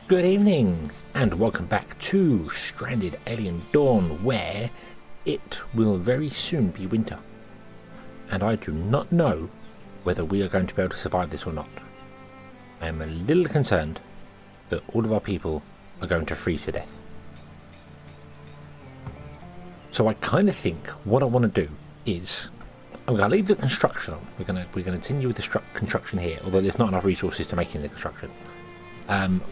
Good evening, and welcome back to Stranded Alien Dawn, where it will very soon be winter. And I do not know whether we are going to be able to survive this or not. I am a little concerned that all of our people are going to freeze to death. So I kind of think what I want to do is I'm going to leave the construction on. We're going to continue with the construction here, although there's not enough resources to make in the construction.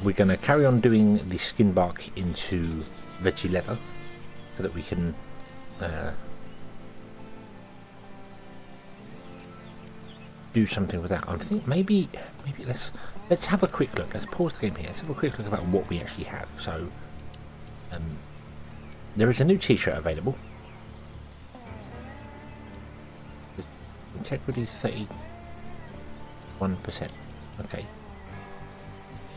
We're going to carry on doing the skin bark into veggie leather so that we can do something with that. I think maybe let's have a quick look. Let's pause the game here. Let's have a quick look about what we actually have. So there is a new t-shirt available. There's integrity 31%. Okay.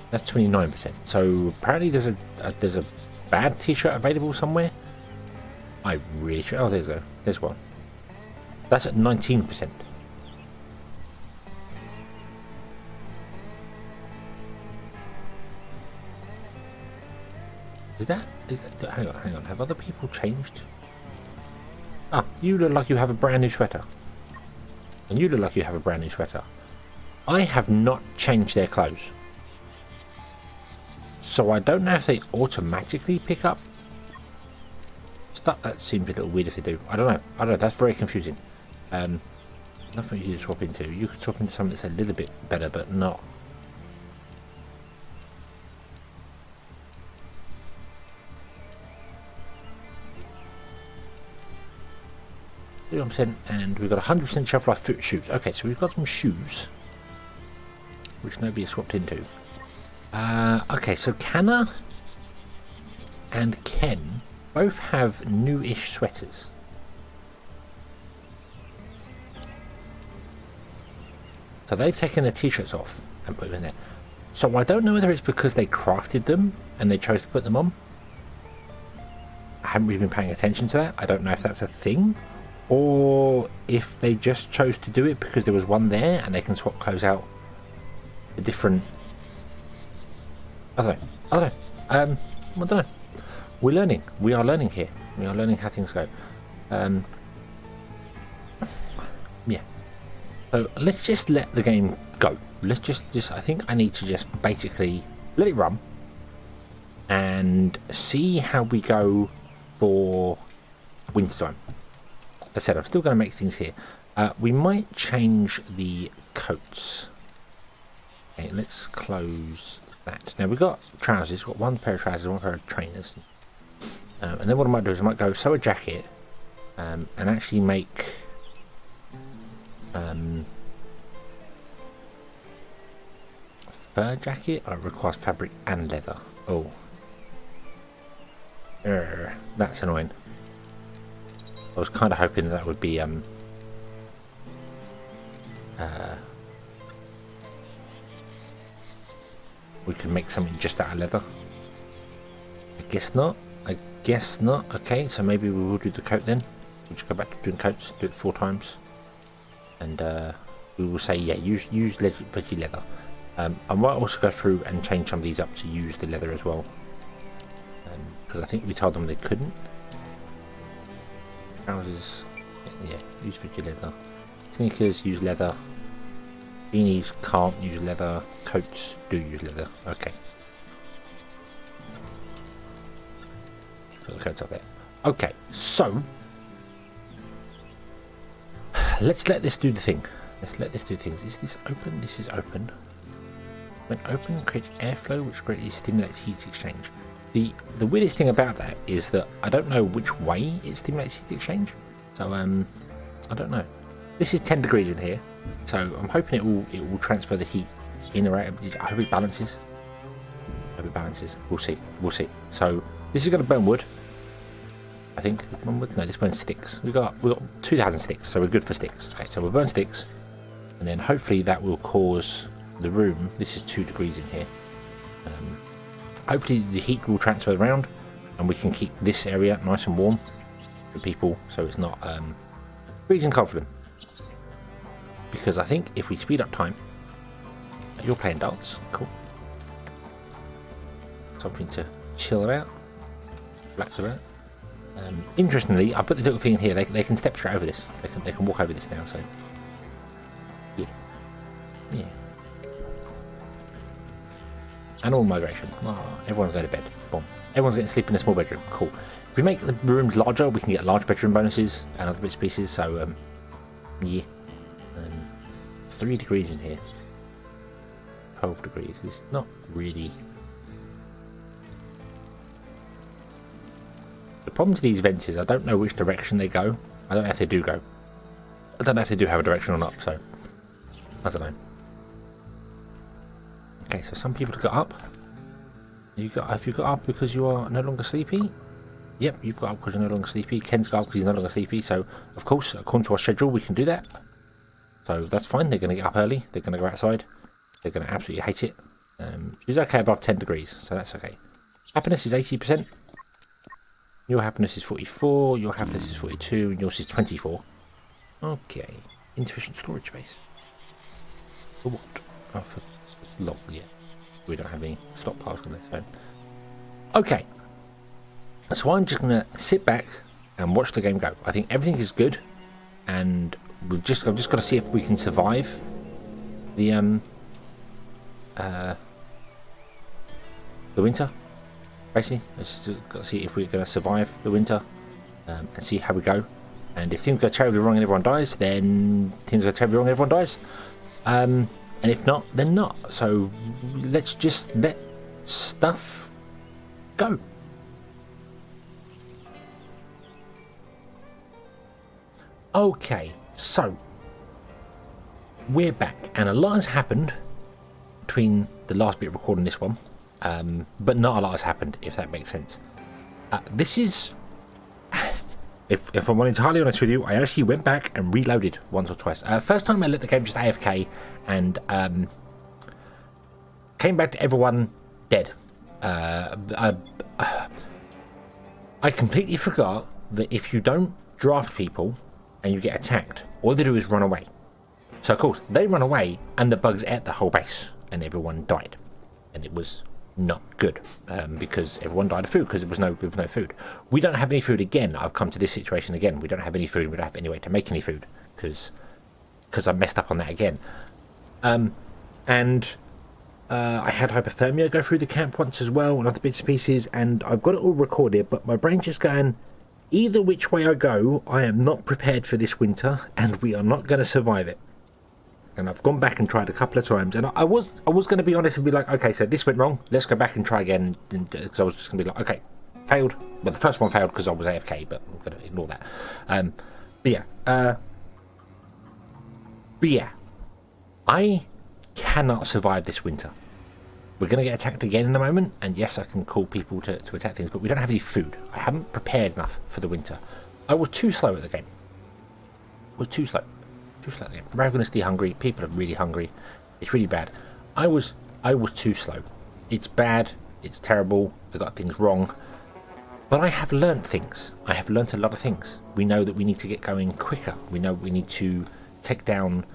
That's 29%. So apparently there's a bad t-shirt available somewhere. I really should. Oh, there you go. There's one. That's at 19%. Is that? Hang on. Have other people changed? Ah, you look like you have a brand new sweater. And you look like you have a brand new sweater. I have not changed their clothes. So I don't know if they automatically pick up stuff. That seems a little weird if they do. I don't know. That's very confusing. Nothing you swap into. You could swap into something that's a little bit better, but not. 31%, and we've got 100% shelf life foot shoes. Okay, so we've got some shoes which nobody has swapped into. Okay, so Canna and Ken both have new-ish sweaters. So they've taken their t-shirts off and put them in there. So I don't know whether it's because they crafted them and they chose to put them on. I haven't really been paying attention to that. I don't know if that's a thing, or if they just chose to do it because there was one there and they can swap clothes out for different. I don't know. I don't know. We're learning. We are learning here. We are learning how things go. Yeah. So let's just let the game go. Let's just. I think I need to just basically let it run and see how we go for wintertime. As I said, I'm still going to make things here. We might change the coats. Okay, let's close that. Now we've got trousers. We've got one pair of trousers, one pair of trainers. And then what I might do is I might go sew a jacket and actually make fur jacket. It requires fabric and leather. Oh, that's annoying. I was kind of hoping that would be we can make something just out of leather. I guess not. Okay, so maybe we will do the coat then. We'll just go back to doing coats, do it 4 times, and we will say, yeah, use veggie leather. I might also go through and change some of these up to use the leather as well, because I think we told them they couldn't. Trousers, yeah, use veggie leather. Sneakers, use leather. Beanies can't use leather. Coats do use leather. Okay. Put the coats up there. Okay, so let's let this do the thing. Is this open? This is open. When open, it creates airflow, which greatly stimulates heat exchange. The weirdest thing about that is that I don't know which way it stimulates heat exchange. So I don't know. This is 10 degrees in here, so I'm hoping it will transfer the heat in or out. I hope it balances. We'll see. So this is going to burn wood. I think wood. No, this burns sticks. We got 2,000 sticks, so we're good for sticks. Okay, so we'll burn sticks, and then hopefully that will cause the room. This is 2 degrees in here. Hopefully the heat will transfer around, and we can keep this area nice and warm for people, so it's not freezing cold for them. Because I think if we speed up time, you're playing darts, cool. something to chill about, relax about. Interestingly, I put the little thing in here. They can step straight over this. They can walk over this now. So yeah. Animal migration. Oh, everyone's going to bed. Boom. Everyone's getting to sleep in a small bedroom. Cool. If we make the rooms larger, we can get large bedroom bonuses and other bits and pieces. So yeah. 3 degrees in here. 12 degrees is not really. The problem with these vents is I don't know which direction they go. I don't know if they do go. I don't know if they do have a direction or not, so I don't know. Okay, so some people got up. Have you got up because you are no longer sleepy? Yep, you've got up because you're no longer sleepy. Ken's got up because he's no longer sleepy, so of course, according to our schedule, we can do that. So that's fine. They're going to get up early. They're going to go outside. They're going to absolutely hate it. She's okay above 10 degrees, so that's okay. Happiness is 80%. Your happiness is 44, your happiness is 42, and yours is 24. Okay. Insufficient storage space. For what? Oh, for log, yeah. We don't have any stockpiles on this, so. Okay. So I'm just going to sit back and watch the game go. I think everything is good, and I've just got to see if we can survive the winter. Basically, I've just got to see if we're going to survive the winter and see how we go. And if things go terribly wrong and everyone dies, then things go terribly wrong and everyone dies. And if not, then not. So let's just let stuff go. Okay, so we're back, and a lot has happened between the last bit of recording this one. But not a lot has happened, if that makes sense. This is, if I'm entirely honest with you, I actually went back and reloaded once or twice. First time I let the game just AFK and came back to everyone dead. I completely forgot that if you don't draft people and you get attacked, all they do is run away. So of course they run away and the bugs ate the whole base and everyone died, and it was not good because everyone died of food because there was no food. We don't have any food again. I've come to this situation again. We don't have any food. We don't have any way to make any food because I messed up on that again. And I had hypothermia go through the camp once as well and other bits and pieces, and I've got it all recorded, but my brain's just going, either which way I go, I am not prepared for this winter and we are not going to survive it. And I've gone back and tried a couple of times, and I was going to be honest and be like, okay, so this went wrong, let's go back and try again, because I was just going to be like, okay, failed. Well, the first one failed because I was AFK, but I'm going to ignore that. But yeah, I cannot survive this winter. We're going to get attacked again in a moment, and yes, I can call people to attack things, but we don't have any food. I haven't prepared enough for the winter. I was too slow at the game. Ravenously hungry. People are really hungry. It's really bad. I was too slow. It's bad. It's terrible. I got things wrong. But I have learnt things. I have learnt a lot of things. We know that we need to get going quicker. We know we need to take down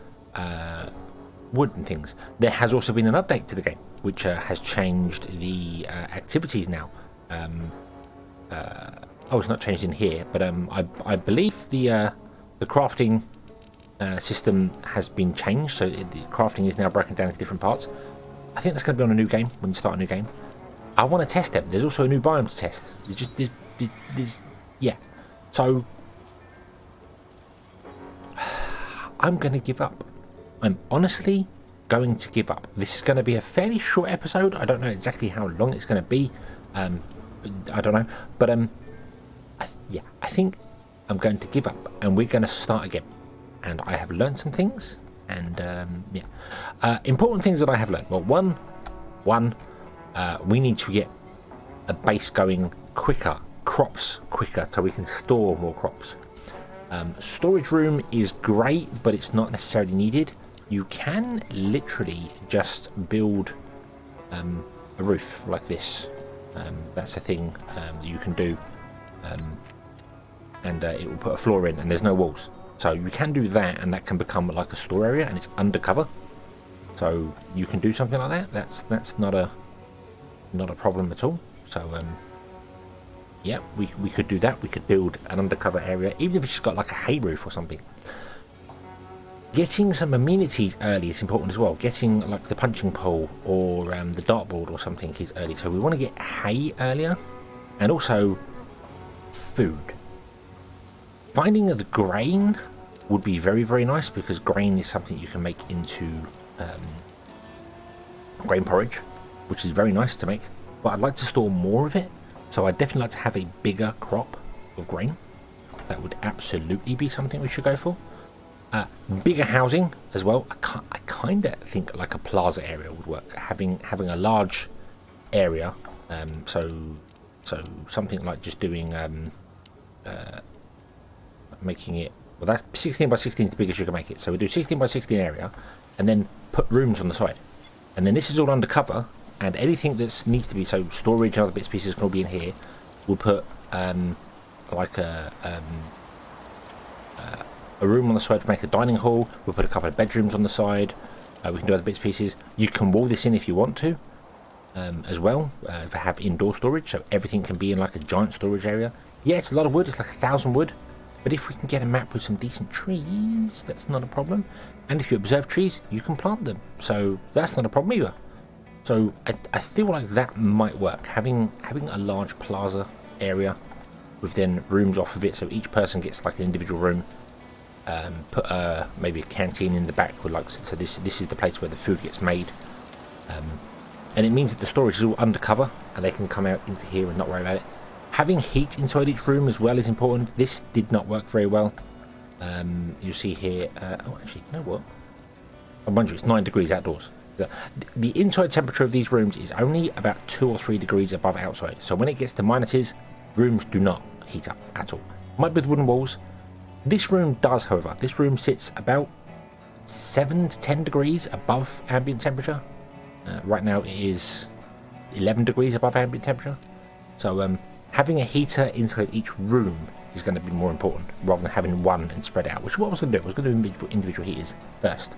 wood and things. There has also been an update to the game, which has changed the activities now. It's not changed in here, but I believe the crafting system has been changed, so the crafting is now broken down into different parts. I think that's going to be on a new game when you start a new game. I want to test them. There's also a new biome to test. Yeah. So I'm going to give up. I'm honestly going to give up. This is going to be a fairly short episode. I don't know exactly how long it's going to be. I don't know, but I think I'm going to give up, and we're going to start again. And I have learned some things, and important things that I have learned. Well, one, we need to get a base going quicker, crops quicker, so we can store more crops. Storage room is great, but it's not necessarily needed. You can literally just build a roof like this. That's a thing that you can do, and it will put a floor in, and there's no walls. So you can do that, and that can become like a store area, and it's undercover. So you can do something like that. That's not a not a problem at all. So yeah, we could do that. We could build an undercover area, even if it's just got like a hay roof or something. Getting some amenities early is important as well. Getting like the punching pole or the dartboard or something is early. So we want to get hay earlier, and also food. Finding the grain would be very, very nice, because grain is something you can make into grain porridge, which is very nice to make. But I'd like to store more of it, so I'd definitely like to have a bigger crop of grain. That would absolutely be something we should go for. Bigger housing as well. I kind of think like a plaza area would work. Having a large area, so something like just doing making it, well, that's 16 by 16 is the biggest you can make it. So we do 16 by 16 area, and then put rooms on the side, and then this is all undercover, and anything that needs to be, so storage and other bits and pieces can all be in here. We'll put like a room on the side to make a dining hall. We'll put a couple of bedrooms on the side. We can do other bits and pieces. You can wall this in if you want to, as well, if I have indoor storage, so everything can be in like a giant storage area. Yeah, it's a lot of wood. It's like 1,000 wood. But if we can get a map with some decent trees, that's not a problem. And if you observe trees, you can plant them. So that's not a problem either. So I feel like that might work. Having a large plaza area with then rooms off of it, so each person gets like an individual room. Put maybe a canteen in the back with like, so this is the place where the food gets made. And it means that the storage is all undercover, and they can come out into here and not worry about it. Having heat inside each room as well is important. This did not work very well. You'll see here, oh actually, you know what? I wonder, it's 9 degrees outdoors. The inside temperature of these rooms is only about 2 or 3 degrees above outside. So when it gets to minuses, rooms do not heat up at all. Might be with wooden walls. This room does, however. This room sits about 7 to 10 degrees above ambient temperature. Right now it is 11 degrees above ambient temperature. So having a heater inside each room is going to be more important, rather than having one and spread out, which is what I was going to do. I was going to do individual heaters first.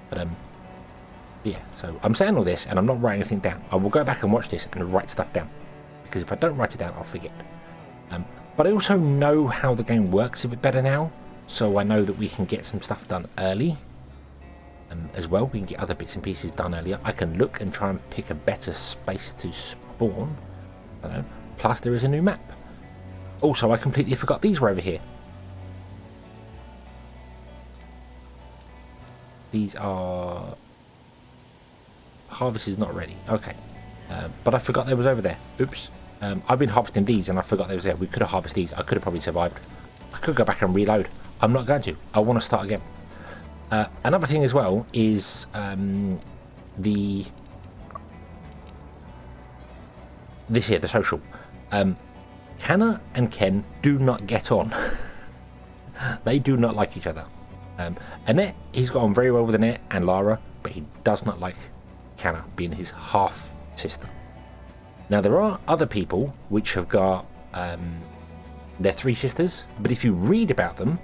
But yeah, so I'm saying all this and I'm not writing anything down. I will go back and watch this and write stuff down, because if I don't write it down, I'll forget. But I also know how the game works a bit better now, so I know that we can get some stuff done early as well. We can get other bits and pieces done earlier. I can look and try and pick a better space to spawn. I don't know. Plus there is a new map. Also, I completely forgot these were over here. These are... Harvest is not ready. Okay. But I forgot they was over there. Oops. I've been harvesting these and I forgot they was there. We could have harvested these. I could have probably survived. I could go back and reload. I'm not going to. I want to start again. Another thing as well is this here, the social. Hannah and Ken do not get on. They do not like each other. Annette, he's got on very well with Annette and Lara, but he does not like Hannah being his half sister. Now there are other people which have got their 3 sisters, but if you read about them,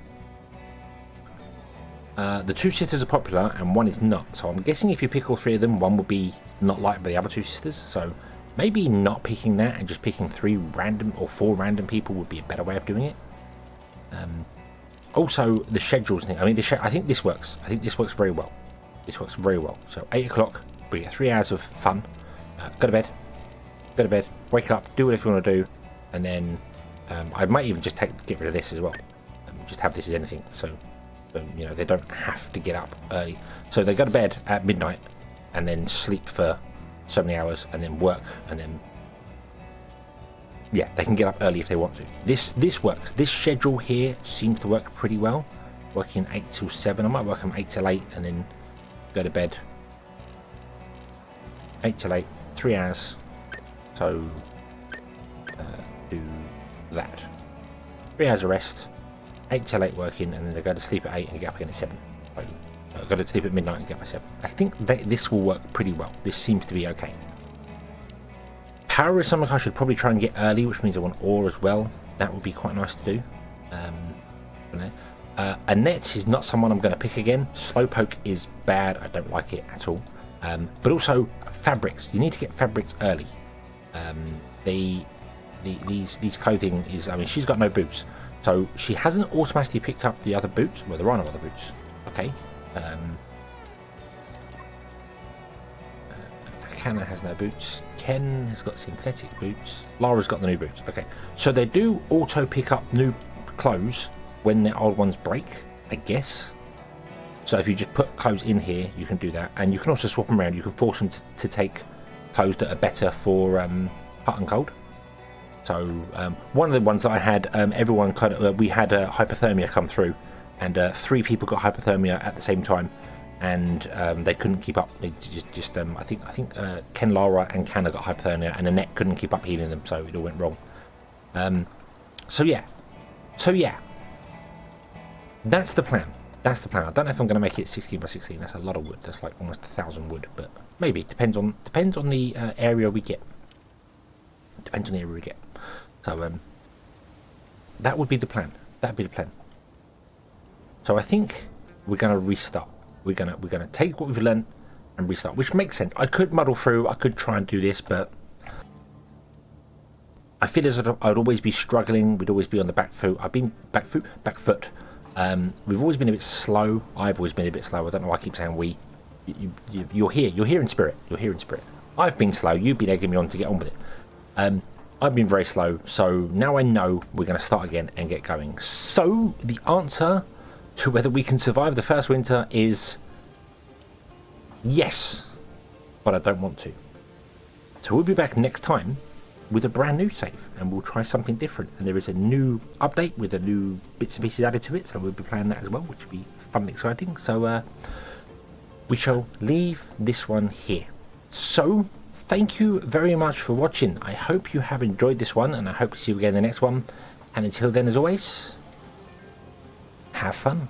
the 2 sisters are popular and 1 is not. So I'm guessing if you pick all 3 of them, 1 will be not liked by the other 2 sisters. So maybe not picking that and just picking 3 random or 4 random people would be a better way of doing it. Also, the schedules thing. I mean, I think this works. I think this works very well. This works very well. So 8 o'clock, we get 3 hours of fun. Go to bed. Go to bed. Wake up. Do whatever you want to do, and then I might even just get rid of this as well. Just have this as anything. So you know, they don't have to get up early. So they go to bed at midnight, and then sleep for so many hours, and then work, and then yeah, they can get up early if they want to. This works. This schedule here seems to work pretty well. Working 8 till 7. I might work from 8 till 8 and then go to bed. 8 till 8, 3 hours. So do that. 3 hours of rest. 8 till 8 working, and then they go to sleep at 8 and get up again at 7. Go to sleep at midnight and get up at 7. I think this will work pretty well. This seems to be okay. Power is something I should probably try and get early, which means I want ore as well. That would be quite nice to do. Annette is not someone I'm going to pick again. Slowpoke is bad. I don't like it at all. But also fabrics. You need to get fabrics early. These clothing is, I mean, she's got no boots, so she hasn't automatically picked up the other boots. Well, there are no other boots. Okay. Hannah has no boots. Ken has got synthetic boots. Lara's got the new boots. Okay, so they do auto pick up new clothes when their old ones break, I guess. So if you just put clothes in here, you can do that, and you can also swap them around. You can force them to take clothes that are better for hot and cold. So one of the ones that I had, everyone kind of we had hypothermia come through, and 3 people got hypothermia at the same time. And they couldn't keep up. It just I think Ken, Lara, and Canna got hypothermia, and Annette couldn't keep up healing them, so it all went wrong. So yeah, that's the plan. That's the plan. I don't know if I'm going to make it 16 by 16. That's a lot of wood. That's like almost 1,000 wood, but maybe depends on the area we get. Depends on the area we get. So that would be the plan. That'd be the plan. So I think we're going to restart. We're gonna take what we've learned and restart, which makes sense. I could muddle through, I could try and do this, but I feel as though I'd always be struggling. We'd always be on the back foot. I've been back foot. We've always been a bit slow. I've always been a bit slow. I don't know why I keep saying we. You're here in spirit. You're here in spirit. I've been slow. You've been egging me on to get on with it. I've been very slow. So now I know we're going to start again and get going. So the answer to whether we can survive the first winter is yes, but I don't want to. So we'll be back next time with a brand new save, and we'll try something different. And there is a new update with a new bits and pieces added to it, so we'll be playing that as well, which will be fun and exciting. So we shall leave this one here. So thank you very much for watching. I hope you have enjoyed this one, and I hope to see you again in the next one. And until then, as always, have fun.